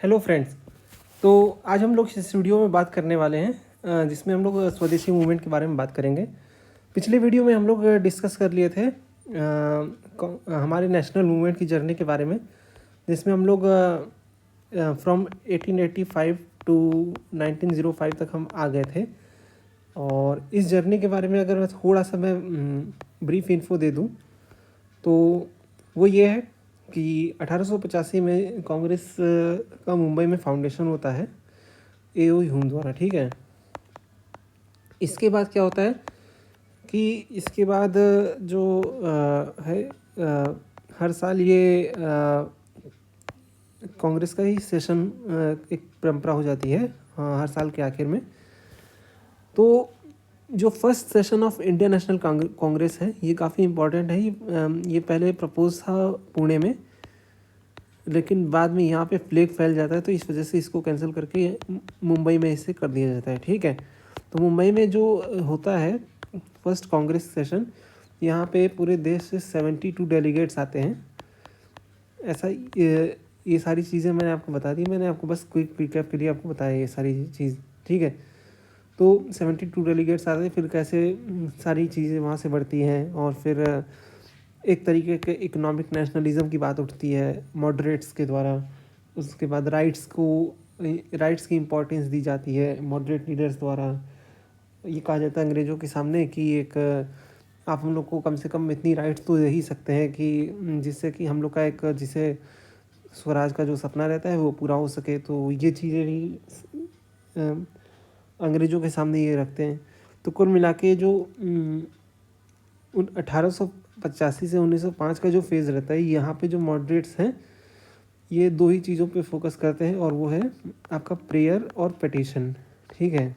Hello friends. तो आज हम लोग इस वीडियो में बात करने वाले हैं जिसमें हम लोग स्वदेशी मूवमेंट के बारे में बात करेंगे। पिछले वीडियो में हम लोग डिस्कस कर लिए थे हमारे नेशनल मूवमेंट की जर्नी के बारे में, जिसमें हम लोग फ्रॉम 1885 टू 1905 तक हम आ गए थे। और इस जर्नी के बारे में अगर थोड़ा सा मैं ब्रीफ इन्फो दे दूं तो वो ये है कि 1885 में कांग्रेस का मुंबई में फाउंडेशन होता है ए.ओ. ह्यूम द्वारा। ठीक है, इसके बाद क्या होता है कि इसके बाद जो है हर साल ये कांग्रेस का ही सेशन एक परंपरा हो जाती है हर साल के आखिर में। तो जो first session of Indian national Congress है ये काफ़ी इम्पोर्टेंट है। ये पहले प्रपोज था पुणे में, लेकिन बाद में यहाँ पे फ्लैग फैल जाता है, तो इस वजह से इसको कैंसिल करके मुंबई में इसे कर दिया जाता है। ठीक है, तो मुंबई में जो होता है फर्स्ट कांग्रेस सेशन, यहाँ पे पूरे देश से 72 डेलीगेट्स आते हैं। ऐसा ये सारी चीज़ें मैंने आपको बता दी, मैंने आपको बस क्विक रिकैप के लिए आपको बताया ये सारी चीज़। ठीक है, तो 72 डेलीगेट्स आते हैं, फिर कैसे सारी चीज़ें वहाँ से बढ़ती हैं और फिर एक तरीके के इकोनॉमिक नेशनलिज्म की बात उठती है मॉडरेट्स के द्वारा। उसके बाद राइट्स की इम्पोर्टेंस दी जाती है मॉडरेट लीडर्स द्वारा। ये कहा जाता है अंग्रेज़ों के सामने कि एक आप हम लोग को कम से कम इतनी राइट्स तो दे ही सकते हैं कि जिससे कि हम लोग का एक जिसे स्वराज का जो सपना रहता है वो पूरा हो सके। तो ये चीज़ें भी अंग्रेज़ों के सामने ये रखते हैं। तो कुल मिला के जो 1885 से 1905 का जो फेज़ रहता है, यहाँ पे जो मॉडरेट्स हैं ये दो ही चीज़ों पे फोकस करते हैं, और वो है आपका प्रेयर और पिटीशन। ठीक है,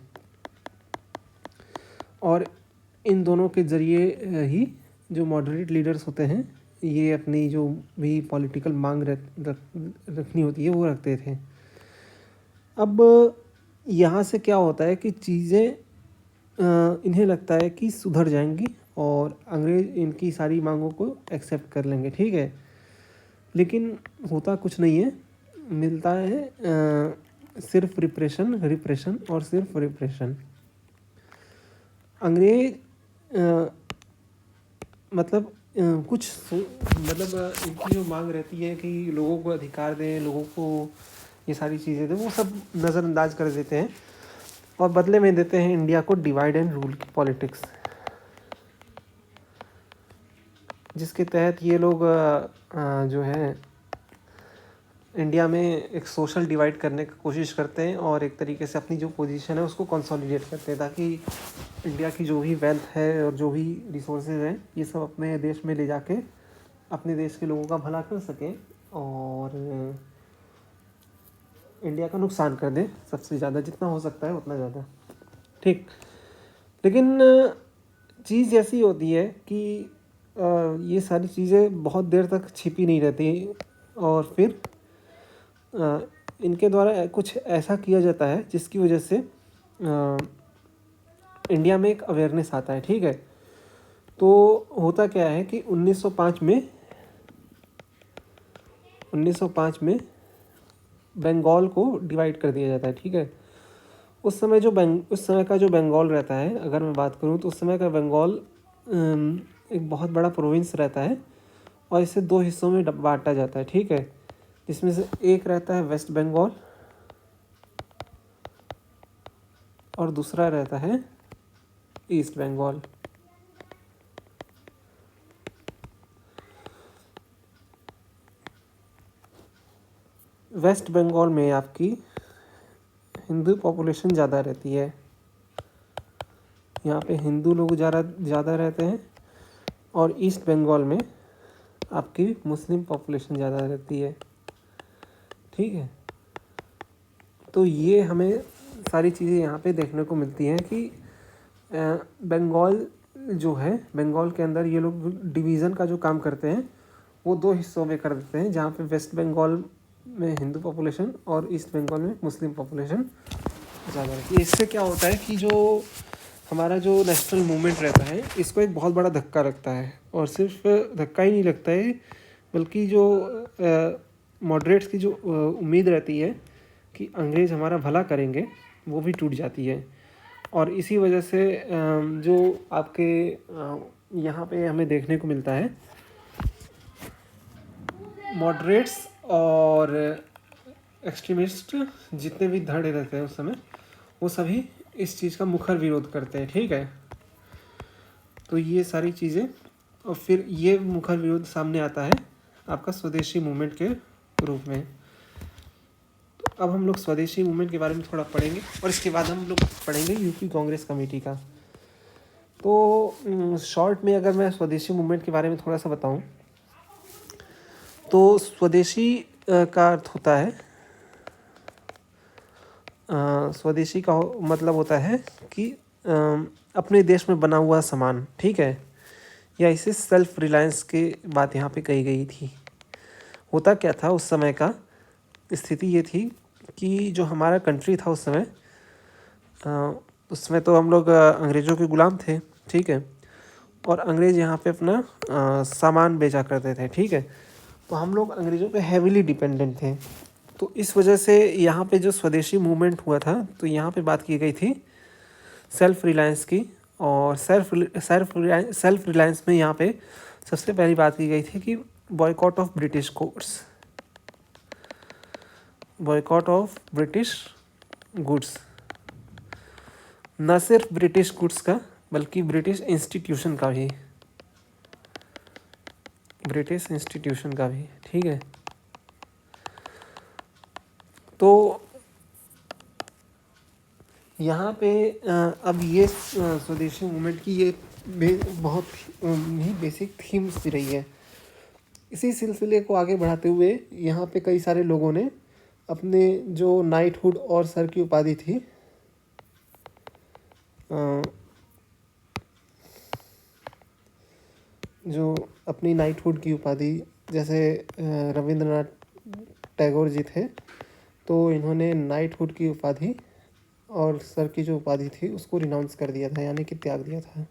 और इन दोनों के ज़रिए ही जो मॉडरेट लीडर्स होते हैं ये अपनी जो भी पॉलिटिकल मांग रखनी होती है वो रखते थे। अब यहाँ से क्या होता है कि चीज़ें इन्हें लगता है कि सुधर जाएंगी और अंग्रेज़ इनकी सारी मांगों को एक्सेप्ट कर लेंगे। ठीक है, लेकिन होता कुछ नहीं है, मिलता है सिर्फ रिप्रेशन और सिर्फ रिप्रेशन। अंग्रेज मतलब इनकी जो मांग रहती है कि लोगों को अधिकार दें, लोगों को ये सारी चीज़ें दें, वो सब नज़रअंदाज कर देते हैं और बदले में देते हैं इंडिया को डिवाइड एंड रूल की पॉलिटिक्स, जिसके तहत ये लोग जो है इंडिया में एक सोशल डिवाइड करने की कोशिश करते हैं और एक तरीके से अपनी जो पोजीशन है उसको कंसोलिडेट करते हैं, ताकि इंडिया की जो भी वेल्थ है और जो भी रिसोर्सेज हैं ये सब अपने देश में ले जाके अपने देश के लोगों का भला कर सकें और इंडिया का नुकसान कर दें सबसे ज़्यादा, जितना हो सकता है उतना ज़्यादा। ठीक, लेकिन चीज़ ऐसी होती है कि ये सारी चीज़ें बहुत देर तक छिपी नहीं रहती और फिर इनके द्वारा कुछ ऐसा किया जाता है जिसकी वजह से इंडिया में एक अवेयरनेस आता है। ठीक है, तो होता क्या है कि 1905 में बंगाल को डिवाइड कर दिया जाता है। ठीक है, उस समय का जो बंगाल रहता है, अगर मैं बात करूं तो उस समय का बंगाल एक बहुत बड़ा प्रोविंस रहता है और इसे दो हिस्सों में बांटा जाता है। ठीक है, जिसमें से एक रहता है वेस्ट बंगाल और दूसरा रहता है ईस्ट बंगाल। वेस्ट बंगाल में आपकी हिंदू पॉपुलेशन ज़्यादा रहती है, यहाँ पे हिंदू लोग ज़्यादा रहते हैं, और ईस्ट बंगाल में आपकी मुस्लिम पॉपुलेशन ज़्यादा रहती है। ठीक है, तो ये हमें सारी चीज़ें यहाँ पे देखने को मिलती हैं कि बंगाल जो है, बंगाल के अंदर ये लोग डिवीज़न का जो काम करते हैं वो दो हिस्सों में कर देते हैं, जहाँ पे वेस्ट बंगाल में हिंदू पॉपुलेशन और ईस्ट बंगाल में मुस्लिम पॉपुलेशन ज़्यादा रहती है। इससे क्या होता है कि जो हमारा जो नेशनल मूवमेंट रहता है इसको एक बहुत बड़ा धक्का लगता है, और सिर्फ धक्का ही नहीं लगता है बल्कि जो मॉडरेट्स की जो उम्मीद रहती है कि अंग्रेज़ हमारा भला करेंगे वो भी टूट जाती है। और इसी वजह से जो आपके यहाँ पे हमें देखने को मिलता है, मॉडरेट्स और एक्सट्रीमिस्ट जितने भी धड़े रहते हैं उस समय, वो सभी इस चीज़ का मुखर विरोध करते हैं। ठीक है, तो ये सारी चीज़ें, और फिर ये मुखर विरोध सामने आता है आपका स्वदेशी मूवमेंट के रूप में। तो अब हम लोग स्वदेशी मूवमेंट के बारे में थोड़ा पढ़ेंगे और इसके बाद हम लोग पढ़ेंगे यूपी कांग्रेस कमेटी का। तो शॉर्ट में अगर मैं स्वदेशी मूवमेंट के बारे में थोड़ा सा बताऊं, तो स्वदेशी का अर्थ होता है, स्वदेशी का मतलब होता है कि अपने देश में बना हुआ सामान। ठीक है, या इसे सेल्फ रिलायंस की बात यहाँ पे कही गई थी। होता क्या था उस समय का स्थिति ये थी कि जो हमारा कंट्री था उस समय, उसमें तो हम लोग अंग्रेज़ों के गुलाम थे। ठीक है, और अंग्रेज़ यहाँ पे अपना सामान बेचा करते थे। ठीक है, तो हम लोग अंग्रेज़ों पे हैविली डिपेंडेंट थे। तो इस वजह से यहाँ पे जो स्वदेशी मूवमेंट हुआ था, तो यहाँ पे बात की गई थी सेल्फ रिलायंस की। और सेल्फ रिलायंस में यहाँ पे सबसे पहली बात की गई थी कि boycott of British goods, boycott of British goods, न सिर्फ ब्रिटिश गुड्स का बल्कि ब्रिटिश इंस्टीट्यूशन का भी, ब्रिटिश इंस्टीट्यूशन का भी। ठीक है, तो यहाँ पे अब ये स्वदेशी मूवमेंट की ये बहुत ही बेसिक थीम्स भी रही है। इसी सिलसिले को आगे बढ़ाते हुए यहाँ पे कई सारे लोगों ने अपने जो नाइटहुड और सर की उपाधि थी, जो अपनी नाइटहुड की उपाधि, जैसे रविंद्रनाथ टैगोर जी थे, तो इन्होंने नाइटहुड की उपाधि और सर की जो उपाधि थी उसको रिनाउंस कर दिया था, यानी कि त्याग दिया था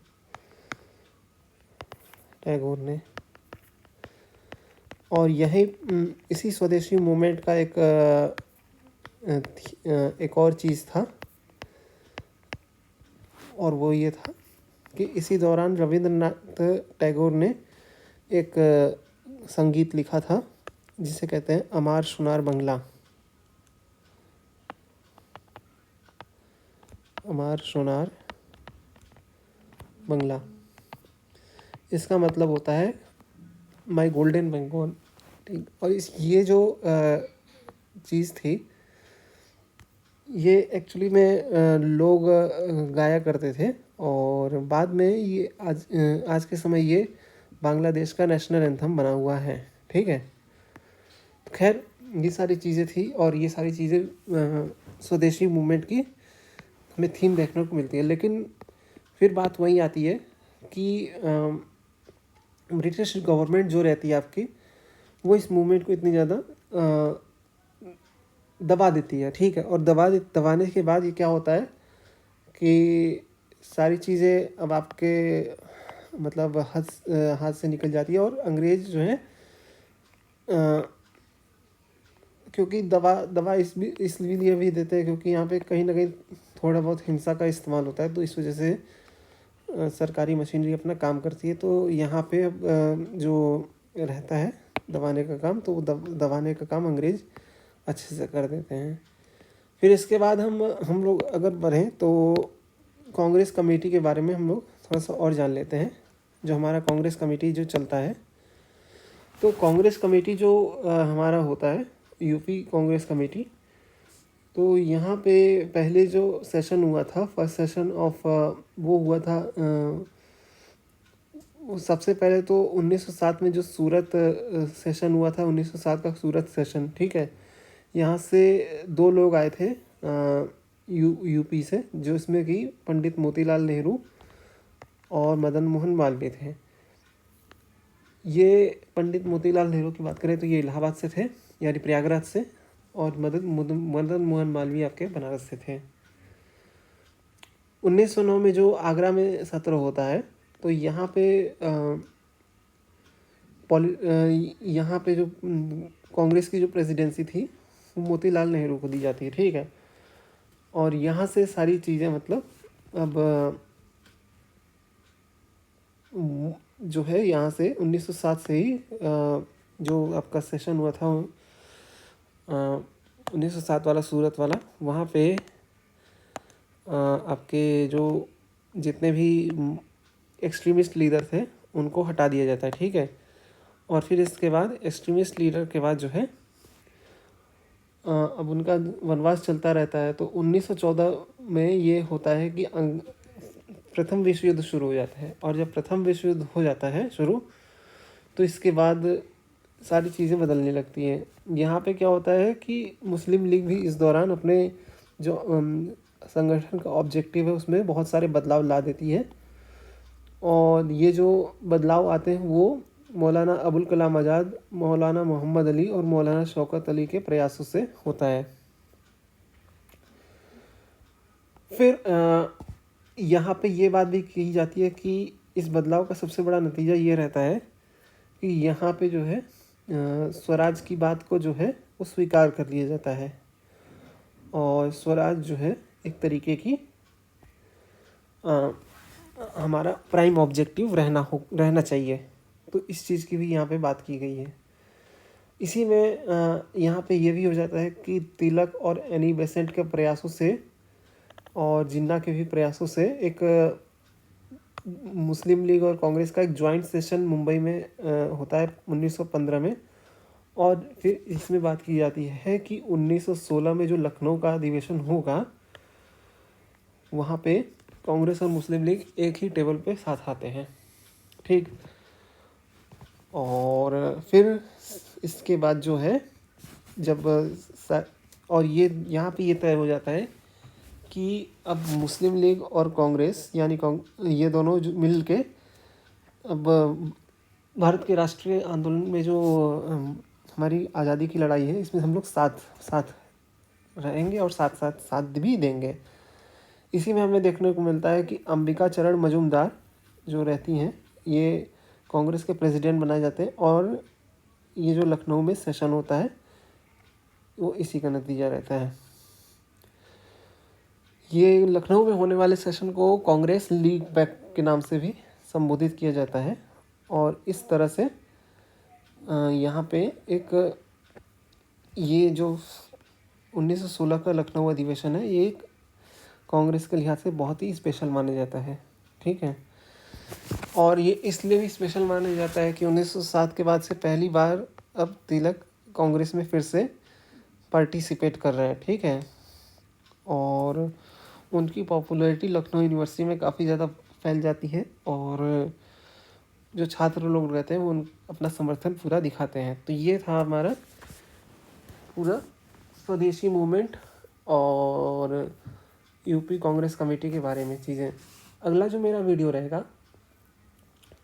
टैगोर ने। और यही इसी स्वदेशी मूवमेंट का एक और चीज़ था, और वो ये था कि इसी दौरान रविंद्रनाथ टैगोर ने एक संगीत लिखा था जिसे कहते हैं अमार सोनार बंगला। अमार सोनार बंगला, इसका मतलब होता है माई गोल्डन बंगोल। ठीक, और ये जो चीज़ थी, ये एक्चुअली में लोग गाया करते थे, और बाद में ये आज के समय ये बांग्लादेश का नेशनल एंथम बना हुआ है। ठीक है, खैर ये सारी चीज़ें थी, और ये सारी चीज़ें स्वदेशी मूवमेंट की हमें थीम देखने को मिलती है। लेकिन फिर बात वही आती है कि ब्रिटिश गवर्नमेंट जो रहती है आपकी, वो इस मूवमेंट को इतनी ज़्यादा दबा देती है। ठीक है, और दबाने के बाद ये क्या होता है कि सारी चीज़ें अब आपके मतलब हाथ से निकल जाती है, और अंग्रेज़ जो है क्योंकि दवा इसलिए भी देते हैं क्योंकि यहाँ पे कहीं ना कहीं थोड़ा बहुत हिंसा का इस्तेमाल होता है, तो इस वजह से सरकारी मशीनरी अपना काम करती है। तो यहाँ पे जो रहता है दबाने का काम, तो दबाने का काम अंग्रेज़ अच्छे से कर देते हैं। फिर इसके बाद हम लोग अगर बढ़ें तो कांग्रेस कमेटी के बारे में हम लोग थोड़ा सा और जान लेते हैं। जो हमारा कांग्रेस कमेटी जो चलता है, तो कांग्रेस कमेटी जो हमारा होता है यूपी कांग्रेस कमेटी, तो यहाँ पे पहले जो सेशन हुआ था, फर्स्ट सेशन ऑफ वो हुआ था सबसे पहले तो 1907 में जो सूरत सेशन हुआ था, 1907 का सूरत सेशन। ठीक है, यहाँ से 2 लोग आए थे यूपी से, जो इसमें कि पंडित मोतीलाल नेहरू और मदन मोहन मालवीय थे। ये पंडित मोतीलाल नेहरू की बात करें तो ये इलाहाबाद से थे, यानी प्रयागराज से, और मदन मोहन मालवीय आपके बनारस से थे। 1909 में जो आगरा में सत्र होता है, तो यहाँ पे यहाँ पे जो कांग्रेस की जो प्रेसिडेंसी थी मोतीलाल नेहरू को दी जाती है, ठीक है। और यहाँ से सारी चीज़ें मतलब अब जो है यहाँ से 1907 से ही जो आपका सेशन हुआ था 1907 वाला सूरत वाला, वहाँ पे आपके जो जितने भी एक्सट्रीमिस्ट लीडर थे उनको हटा दिया जाता है, ठीक है। और फिर इसके बाद एक्सट्रीमिस्ट लीडर के बाद जो है अब उनका वनवास चलता रहता है। तो 1914 में ये होता है कि प्रथम विश्व युद्ध शुरू हो जाता है। और जब प्रथम विश्व युद्ध हो जाता है शुरू, तो इसके बाद सारी चीज़ें बदलने लगती हैं। यहाँ पे क्या होता है कि मुस्लिम लीग भी इस दौरान अपने जो संगठन का ऑब्जेक्टिव है उसमें बहुत सारे बदलाव ला देती है। और ये जो बदलाव आते हैं वो मौलाना अबुल कलाम आज़ाद, मौलाना मोहम्मद अली और मौलाना शौकत अली के प्रयासों से होता है। फिर यहाँ पे ये बात भी कही जाती है कि इस बदलाव का सबसे बड़ा नतीजा ये रहता है कि यहाँ पे जो है स्वराज की बात को जो है वो स्वीकार कर लिया जाता है। और स्वराज जो है एक तरीके की हमारा प्राइम ऑब्जेक्टिव रहना चाहिए। तो इस चीज़ की भी यहाँ पे बात की गई है। इसी में यहाँ पे ये भी हो जाता है कि तिलक और एनी बेसेंट के प्रयासों से और जिन्ना के भी प्रयासों से एक मुस्लिम लीग और कांग्रेस का एक जॉइंट सेशन मुंबई में होता है 1915 में। और फिर इसमें बात की जाती है कि 1916 में जो लखनऊ का अधिवेशन होगा वहाँ पे कांग्रेस और मुस्लिम लीग एक ही टेबल पे साथ आते हैं, ठीक। और फिर इसके बाद जो है जब और ये यहाँ पे ये तय हो जाता है कि अब मुस्लिम लीग और कांग्रेस यानी ये दोनों जो मिल के अब भारत के राष्ट्रीय आंदोलन में जो हमारी आज़ादी की लड़ाई है इसमें हम लोग साथ रहेंगे और साथ भी देंगे। इसी में हमें देखने को मिलता है कि अंबिका चरण मजूमदार जो रहती हैं ये कांग्रेस के प्रेसिडेंट बनाए जाते हैं। और ये जो लखनऊ में सेशन होता है वो इसी का नतीजा रहता है। ये लखनऊ में होने वाले सेशन को कांग्रेस लीग बैक के नाम से भी संबोधित किया जाता है। और इस तरह से यहाँ पे एक ये जो 1916 का लखनऊ अधिवेशन है ये एक कांग्रेस के लिहाज से बहुत ही स्पेशल माना जाता है, ठीक है। और ये इसलिए भी स्पेशल माना जाता है कि 1907 के बाद से पहली बार अब तिलक कांग्रेस में फिर से पार्टिसिपेट कर रहे हैं, ठीक है। और उनकी पॉपुलैरिटी लखनऊ यूनिवर्सिटी में काफ़ी ज़्यादा फैल जाती है और जो छात्र लोग रहते हैं वो अपना समर्थन पूरा दिखाते हैं। तो ये था हमारा पूरा स्वदेशी मूवमेंट और यूपी कांग्रेस कमेटी के बारे में चीज़ें। अगला जो मेरा वीडियो रहेगा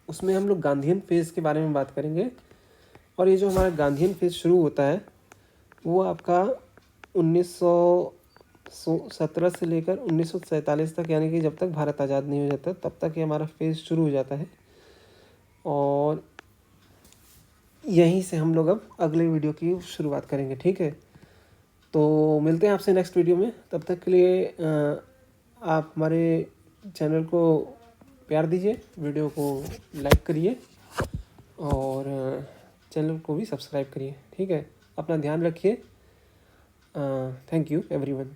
उसमें हम लोग गांधीयन फेज़ के बारे में बात करेंगे। और ये जो हमारा गांधीयन फेज़ शुरू होता है वो आपका 1917 से लेकर 1947 तक, यानी कि जब तक भारत आज़ाद नहीं हो जाता तब तक ये हमारा फेज़ शुरू हो जाता है। और यहीं से हम लोग अब अगले वीडियो की शुरुआत करेंगे, ठीक है। तो मिलते हैं आपसे नेक्स्ट वीडियो में। तब तक के लिए आप हमारे चैनल को प्यार दीजिए, वीडियो को लाइक करिए और चैनल को भी सब्सक्राइब करिए, ठीक है। अपना ध्यान रखिए। Thank you everyone.